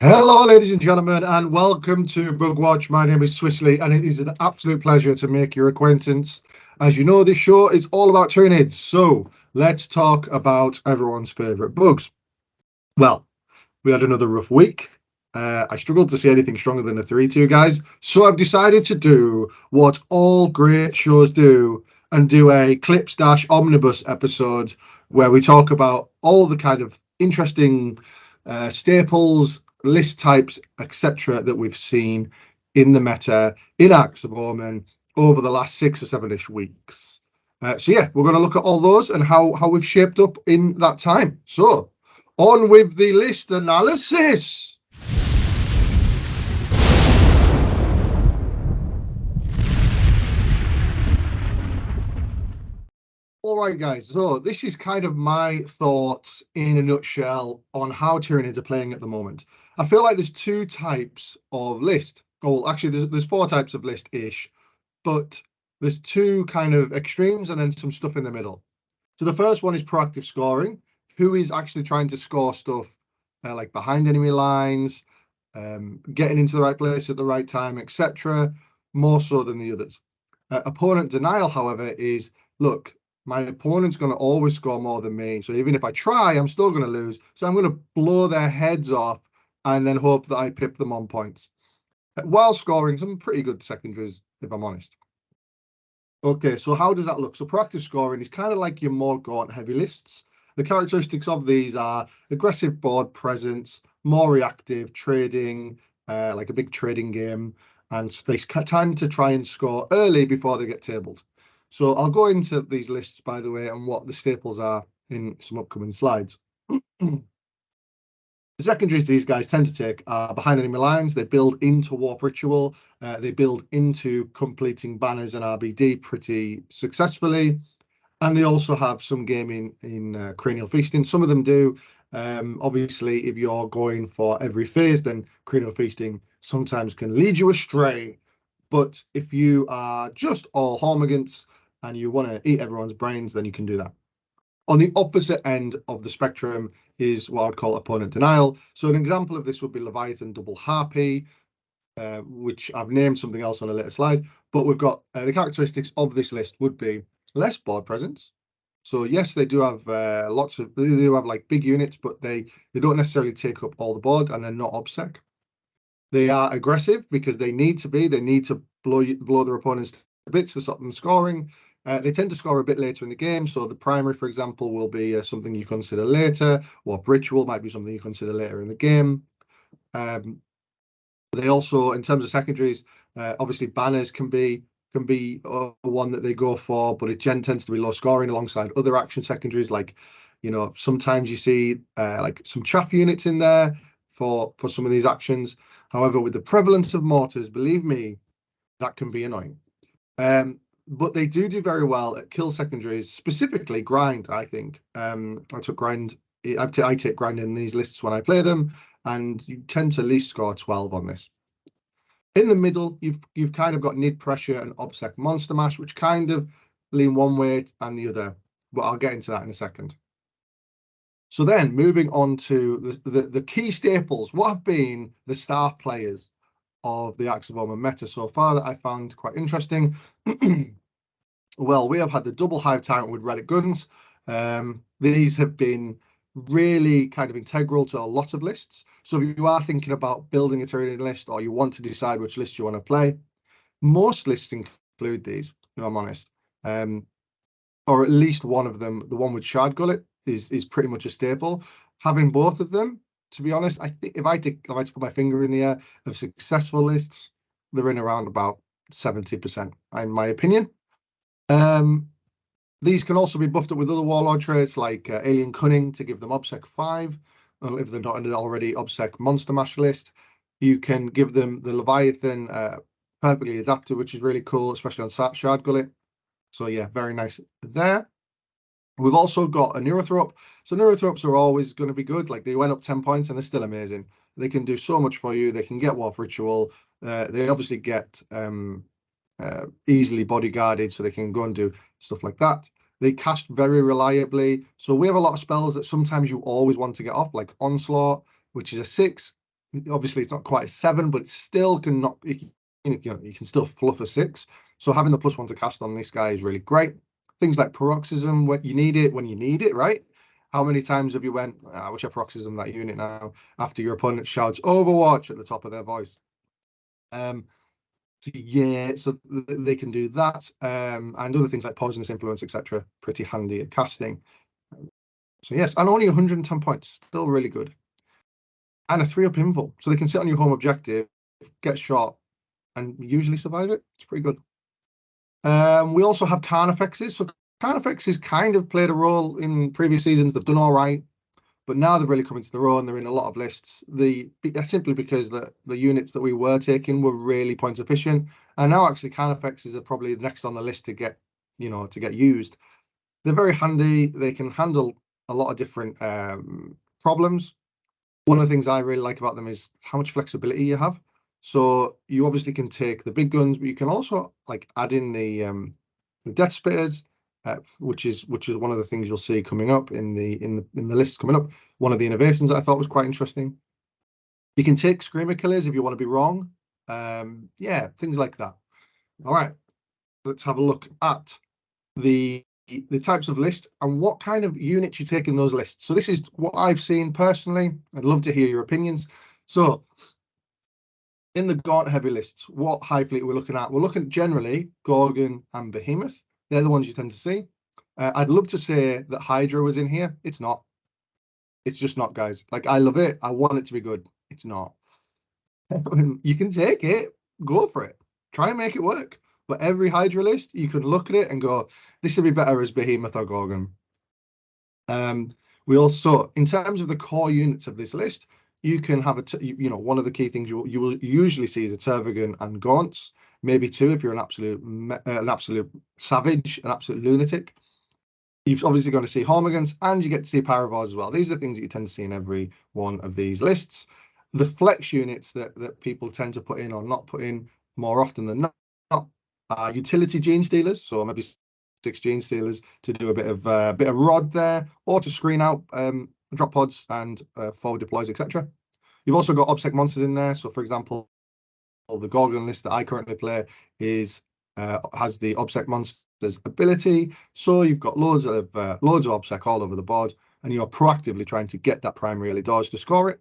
Hello, ladies and gentlemen, and welcome to Bug Watch. My name is Swissley, and it is an absolute pleasure to make your acquaintance. As you know, this show is all about Tyranids, so let's talk about everyone's favourite bugs. Well, we had another rough week. I struggled to see anything stronger than a 3-2, guys, so I've decided to do what all great shows do and do a Clips-Omnibus episode where we talk about all the kind of interesting staples, list types, etc. that we've seen in the meta in Acts of Omen over the last 6 or 7-ish weeks. So yeah, we're going to look at all those and how we've shaped up in that time. So on with the list analysis. All right, guys, so this is kind of my thoughts in a nutshell on how Tyranids are playing at the moment. I feel like there's two types of list. Well, actually, there's 4 types of list-ish, but there's 2 kind of extremes and then some stuff in the middle. So the first one is proactive scoring, who is actually trying to score stuff like behind enemy lines, getting into the right place at the right time, etc., more so than the others. Opponent denial, however, is, look, my opponent's going to always score more than me. So even if I try, I'm still going to lose. So I'm going to blow their heads off and then hope that I pip them on points, while scoring some pretty good secondaries, if I'm honest. Okay, so how does that look? So proactive scoring is kind of like your more Gaunt heavy lists. The characteristics of these are aggressive board presence, more reactive, trading, like a big trading game, and they tend to try and score early before they get tabled. So I'll go into these lists, by the way, and what the staples are in some upcoming slides. The secondaries these guys tend to take are behind enemy lines. They build into Warp Ritual. They build into completing banners and RBD pretty successfully. And they also have some gaming in Cranial Feasting. Some of them do. Obviously, if you're going for every phase, then Cranial Feasting sometimes can lead you astray. But if you are just all Hormigants and you want to eat everyone's brains, then you can do that. On the opposite end of the spectrum is what I'd call opponent denial. So an example of this would be Leviathan Double Harpy, which I've named something else on a later slide. But we've got the characteristics of this list would be less board presence. So yes, they do have they do have like big units, but they don't necessarily take up all the board, and they're not obsec. They are aggressive because they need to be. They need to blow their opponents to bits to stop them scoring. They tend to score a bit later in the game. So the primary, for example, will be something you consider later, or ritual might be something you consider later in the game. They also, in terms of secondaries, obviously banners can be one that they go for, but it tends to be low scoring alongside other action secondaries. Like, sometimes you see like some chaff units in there for some of these actions. However, with the prevalence of mortars, believe me, that can be annoying. But they do very well at kill secondaries, specifically grind, I think. I took grind. I take grind in these lists when I play them, and you tend to at least score 12 on this. In the middle, you've kind of got Nid Pressure and Obsec Monster Mash, which kind of lean one way and the other, but I'll get into that in a second. So then, moving on to the key staples, what have been the star players of the Acts of Omen meta so far that I found quite interesting? Well, we have had the double Hive Tyrant with relic guns. These have been really kind of integral to a lot of lists. So if you are thinking about building a Tyranid list, or you want to decide which list you want to play, most lists include these, if I'm honest. Or at least one of them, the one with Shard Gullet, is pretty much a staple. Having both of them, to be honest, I think if I had to put my finger in the air of successful lists, they're in around about 70%, in my opinion. These can also be buffed up with other warlord traits like Alien Cunning to give them Obsec 5, if they're not in an already Obsec Monster Mash list. You can give them the Leviathan perfectly adapted, which is really cool, especially on Shard Gullet. So yeah, very nice there. We've also got a Neurothrop. So Neurothrops are always going to be good. Like, they went up 10 points and they're still amazing. They can do so much for you. They can get Warp Ritual. They obviously get easily bodyguarded, so they can go and do stuff like that. They cast very reliably. So we have a lot of spells that sometimes you always want to get off, like Onslaught, which is a 6. Obviously, it's not quite a 7, but it still can knock. You can still fluff a 6. So having the +1 to cast on this guy is really great. Things like paroxysm when you need it, right? How many times have you went, I wish I paroxysm that unit now, after your opponent shouts Overwatch at the top of their voice? So yeah, so they can do that, and other things like poisonous influence, etc. Pretty handy at casting. So yes, and only 110 points, still really good. And a 3-up invul, so they can sit on your home objective, get shot, and usually survive it. It's pretty good. We also have Carnifexes. So Carnifexes kind of played a role in previous seasons. They've done all right, but now they've really come into their own. They're in a lot of lists. That's simply because the units that we were taking were really point efficient, and now actually Carnifexes are probably next on the list to get used. They're very handy. They can handle a lot of different problems. One of the things I really like about them is how much flexibility you have. So you obviously can take the big guns, but you can also like add in the Death Spitters, which is one of the things you'll see coming up in the lists coming up. One of the innovations that I thought was quite interesting. You can take Screamer Killers if you want to be wrong. Yeah, things like that. All right, let's have a look at the types of list and what kind of units you take in those lists. So this is what I've seen personally. I'd love to hear your opinions. So in the Gaunt heavy lists, what high fleet we're looking at? We're looking generally Gorgon and Behemoth. They're the ones you tend to see. I'd love to say that Hydra was in here. It's not. It's just not, guys. Like, I love it. I want it to be good. It's not. You can take it. Go for it. Try and make it work. But every Hydra list, you can look at it and go, this would be better as Behemoth or Gorgon. We also, in terms of the core units of this list, you can have one of the key things you will usually see is a Tervigan and Gaunts, maybe 2 if you're an absolute savage, an absolute lunatic. You've obviously going to see Hormagaunts, and you get to see Paravors as well. These are the things that you tend to see in every one of these lists. The flex units that people tend to put in or not put in more often than not are utility Gene Stealers, so maybe 6 Gene Stealers to do a bit of rod there, or to screen out drop pods and forward deploys, etc. You've also got obsec monsters in there. So, for example, the Gorgon list that I currently play has the obsec monsters ability. So you've got loads of obsec all over the board, and you're proactively trying to get that primary early dodge to score it.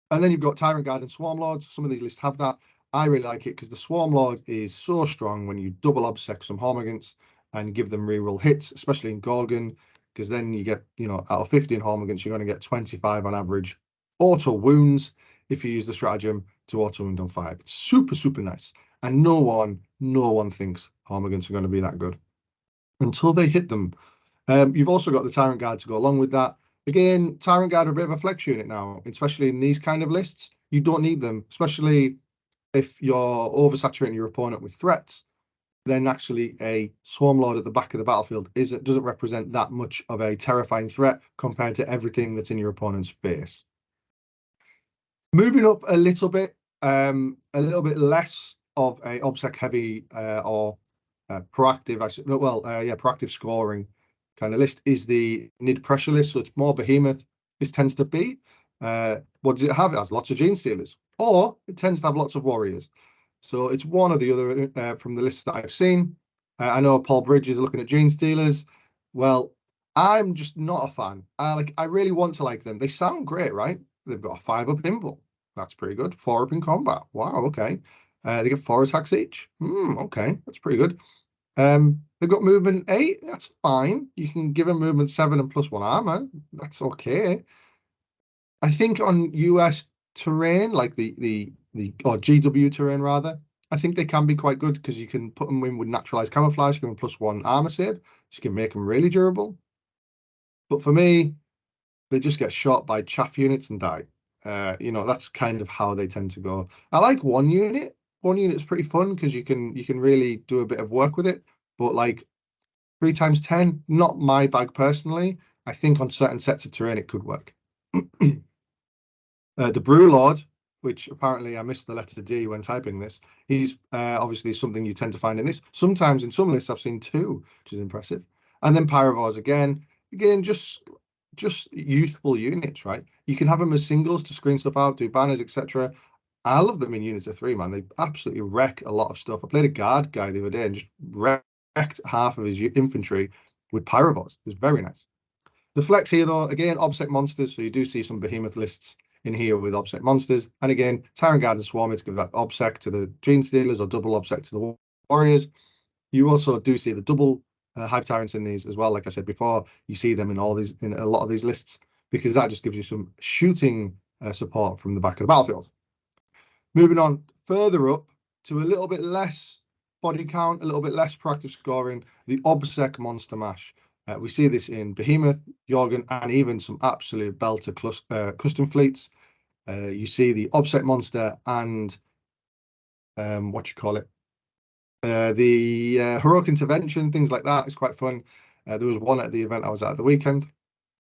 And then you've got Tyrant Guard and Swarm Lords. Some of these lists have that. I really like it because the Swarm Lord is so strong when you double obsec some Hormagaunts and give them reroll hits, especially in Gorgon, because then you get, out of 15 Hormagaunts, you're going to get 25 on average auto wounds if you use the stratagem to auto wound on 5. It's super, super nice. And no one thinks Hormagaunts are going to be that good until they hit them. You've also got the Tyrant Guard to go along with that. Again, Tyrant Guard are a bit of a flex unit now, especially in these kind of lists. You don't need them, especially if you're oversaturating your opponent with threats. Then actually a Swarm Lord at the back of the battlefield doesn't represent that much of a terrifying threat compared to everything that's in your opponent's face. Moving up a little bit less of a obsec heavy or proactive, proactive scoring kind of list is the Nid pressure list. So it's more Behemoth. This tends to be. What does it have? It has lots of Gene Stealers, or it tends to have lots of Warriors. So it's one or the other from the lists that I've seen. I know Paul Bridge is looking at Gene Stealers. Well, I'm just not a fan. I really want to like them. They sound great, right? They've got a 5-up invul. That's pretty good. 4-up in combat. Wow, okay. They get 4 attacks each. Okay, that's pretty good. They've got movement 8. That's fine. You can give them movement 7 and +1 armor. That's okay. I think on US terrain, like or GW terrain rather, I think they can be quite good because you can put them in with naturalized camouflage, give them +1 armor save, so you can make them really durable. But for me, they just get shot by chaff units and die. That's kind of how they tend to go. I like one unit. One unit's pretty fun because you can really do a bit of work with it. But like 3x10, not my bag personally. I think on certain sets of terrain it could work. The Brew Lord, which apparently I missed the letter D when typing this, he's obviously something you tend to find in this. Sometimes in some lists I've seen 2, which is impressive. And then Paravors again, just just useful units, right? You can have them as singles to screen stuff out, do banners, etc. I love them in units of 3, man. They absolutely wreck a lot of stuff. I played a guard guy the other day and just wrecked half of his infantry with Pyrovors. It was very nice. The flex here, though, again, obsec monsters. So you do see some behemoth lists in here with obsec monsters. And again, Tyrant Guard and Swarm to give that obsec to the Gene Stealers or double obsec to the Warriors. You also do see the double Hive Tyrants in these as well. Like I said before, you see them in a lot of these lists, because that just gives you some shooting support from the back of the battlefield. Moving on further up to a little bit less body count, a little bit less proactive scoring, the obsec monster mash. We see this in Behemoth, Jorgen, and even some absolute belter custom fleets. You see the obsec monster and the heroic intervention, things like that. It's quite fun. There was one at the event I was at the weekend.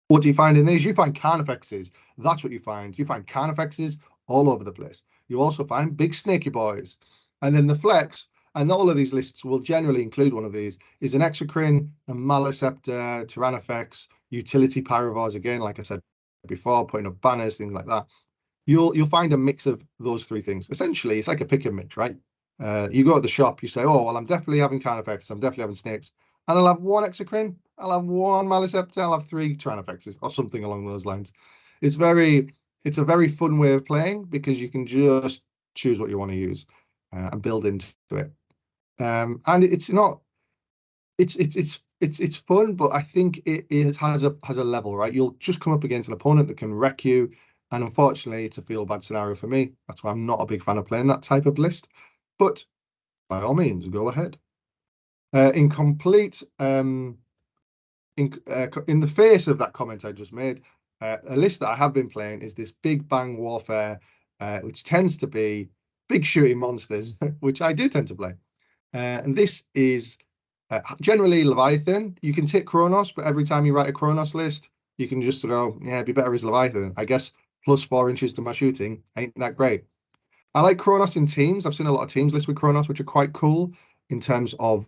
What do you find in these? You find Carnifexes. That's what you find. You find Carnifexes all over the place. You also find big snaky boys. And then the flex, and all of these lists will generally include one of these, is an Exocrine, a Maliceptor, Tyrannofex, utility Pyrovars, again, like I said before, putting up banners, things like that. You'll find a mix of those 3 things. Essentially, it's like a pick and mix, right? You go to the shop, you say, oh, well, I'm definitely having Carnifex, I'm definitely having snakes, and I'll have 1 Exocrine, I'll have 1 Maliceptor, I'll have 3 Tyrannofexes, or something along those lines. It's a very fun way of playing, because you can just choose what you want to use and build into it. And it's fun, but I think it has a level, right? You'll just come up against an opponent that can wreck you, and unfortunately, it's a feel bad scenario for me. That's why I'm not a big fan of playing that type of list. But by all means, go ahead. In the face of that comment I just made, a list that I have been playing is this Big Bang Warfare, which tends to be big shooting monsters, which I do tend to play. And this is generally Leviathan. You can take Kronos, but every time you write a Kronos list, you can just go, yeah, it'd be better as Leviathan. I guess plus 4 inches to my shooting ain't that great. I like Kronos in teams. I've seen a lot of teams lists with Kronos, which are quite cool in terms of,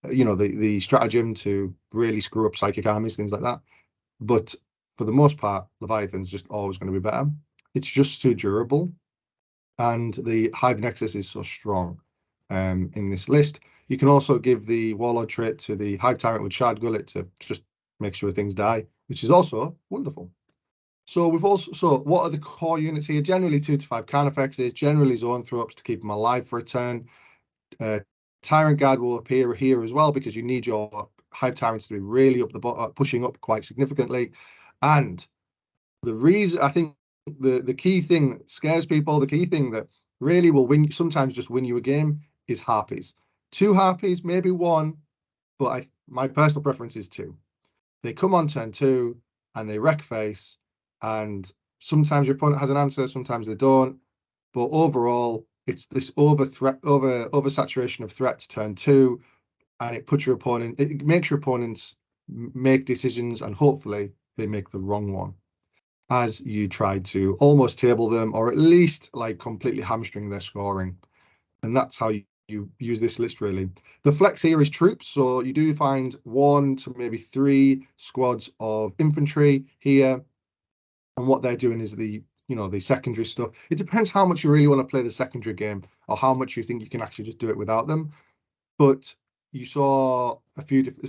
the stratagem to really screw up psychic armies, things like that. But for the most part, Leviathan's just always going to be better. It's just too durable, and the Hive Nexus is so strong in this list. You can also give the Warlord trait to the Hive Tyrant with Shard Gullet to just make sure things die, which is also wonderful. So what are the core units here? Generally 2 to 5 Carnifexes, generally Zone Throw-ups to keep them alive for a turn. Tyrant Guard will appear here as well, because you need your Hive Tyrants to be really up the pushing up quite significantly. And the reason, I think, the key thing that scares people, the key thing that really will sometimes just win you a game, is Harpies. 2 Harpies, maybe 1, but my personal preference is 2. They come on turn 2 and they wreck face, and sometimes your opponent has an answer, sometimes they don't. But overall, it's this oversaturation of threats turn 2, and it makes your opponents make decisions, and hopefully they make the wrong one as you try to almost table them, or at least like completely hamstring their scoring. And that's how you use this list, really. The flex here is troops, so you do find 1 to maybe 3 squads of infantry here, and what they're doing is the secondary stuff. It depends how much you really want to play the secondary game, or how much you think you can actually just do it without them. But you saw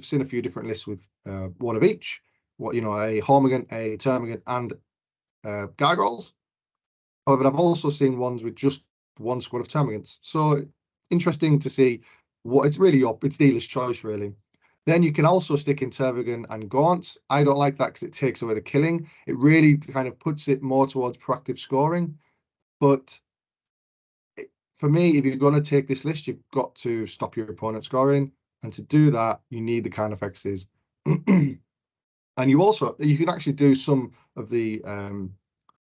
seen a few different lists with 1 of each. A Hormigant, a Termagant, and Gargoyles. However, I've also seen ones with just 1 squad of Termagants. So interesting to see what it's dealer's choice, really. Then you can also stick in Termagant and Gant. I don't like that because it takes away the killing. It really kind of puts it more towards proactive scoring. But for me, if you're going to take this list, you've got to stop your opponent scoring. And to do that, you need the Carnifexes. And you can actually do some of the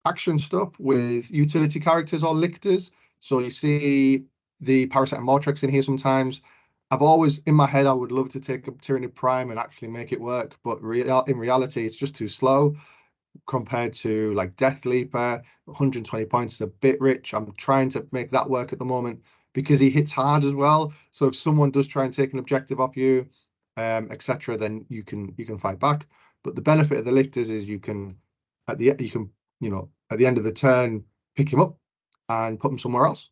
action stuff with utility characters or lictors. So you see the Parasite and Mortrex in here sometimes. I've always, in my head, I would love to take a Tyranid Prime and actually make it work. But in reality, it's just too slow compared to like Death Leaper. 120 points is a bit rich. I'm trying to make that work at the moment because he hits hard as well. So if someone does try and take an objective off you, etc., then you can fight back. But the benefit of the lictors is you can at the end of the turn pick him up and put him somewhere else.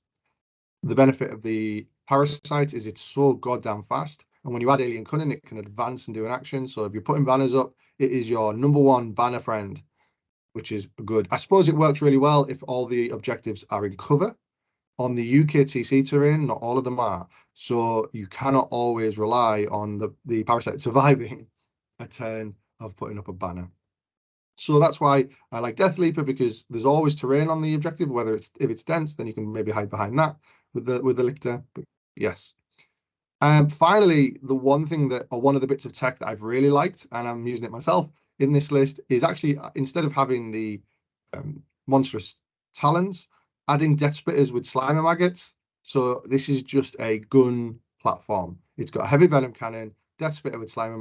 The benefit of the parasite is it's so goddamn fast, and when you add alien cunning, it can advance and do an action. So if you're putting banners up, it is your #1 banner friend, which is good. I suppose it works really well if all the objectives are in cover. On the UKTC terrain, not all of them are. So you cannot always rely on the parasite surviving a turn of putting up a banner. So that's why I like Death Leaper, because there's always terrain on the objective, whether if it's dense, then you can maybe hide behind that with the lictor. But yes. Finally, the one thing one of the bits of tech that I've really liked, and I'm using it myself in this list, is actually instead of having the monstrous talons, adding Death Spitters with Slimer maggots. So this is just a gun platform. It's got a heavy venom cannon, Death Spitter with Slimer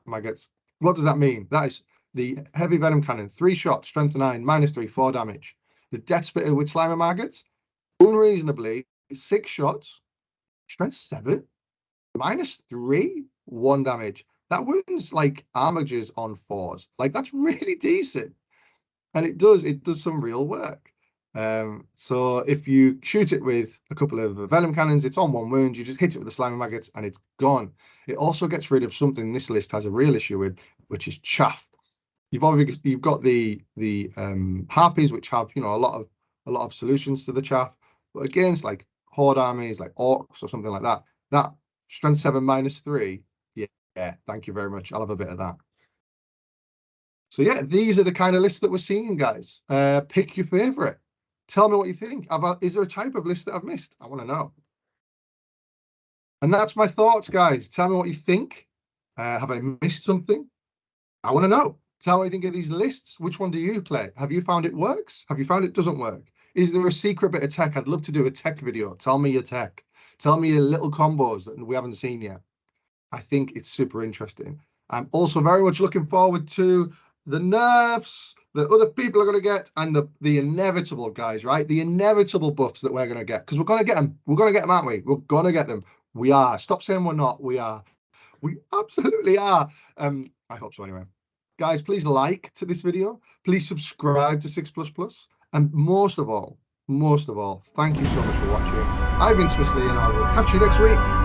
maggots. What does that mean? That is the heavy venom cannon, 3 shots, strength 9, -3, 4 damage. The Death Spitter with Slimer maggots, unreasonably 6 shots, strength 7, -3, 1 damage. That wounds like armigers on 4s. Like, that's really decent. And it does some real work. So if you shoot it with a couple of venom cannons, it's on 1 wound. You just hit it with the Slimer maggots and it's gone. It also gets rid of something this list has a real issue with, which is chaff. You've got the harpies, which have a lot of solutions to the chaff, but against like horde armies, like orcs or something like that, that strength 7 -3, yeah, thank you very much. I'll have a bit of that. So yeah, these are the kind of lists that we're seeing, guys. Pick your favorite. Tell me what you think. Is there a type of list that I've missed? I want to know. And that's my thoughts, guys. Tell me what you think. Have I missed something? I want to know. Tell me what you think of these lists. Which one do you play? Have you found it works? Have you found it doesn't work? Is there a secret bit of tech? I'd love to do a tech video. Tell me your tech. Tell me your little combos that we haven't seen yet. I think it's super interesting. I'm also very much looking forward to the nerfs that other people are going to get, and the inevitable, guys, right? The inevitable buffs that we're going to get, because we're going to get them. We're going to get them, aren't we? We're going to get them. We are. Stop saying we're not. We are. We absolutely are. I hope so anyway. Guys, please like to this video. Please subscribe to 6++. And most of all, thank you so much for watching. I've been Swissley, and I will catch you next week.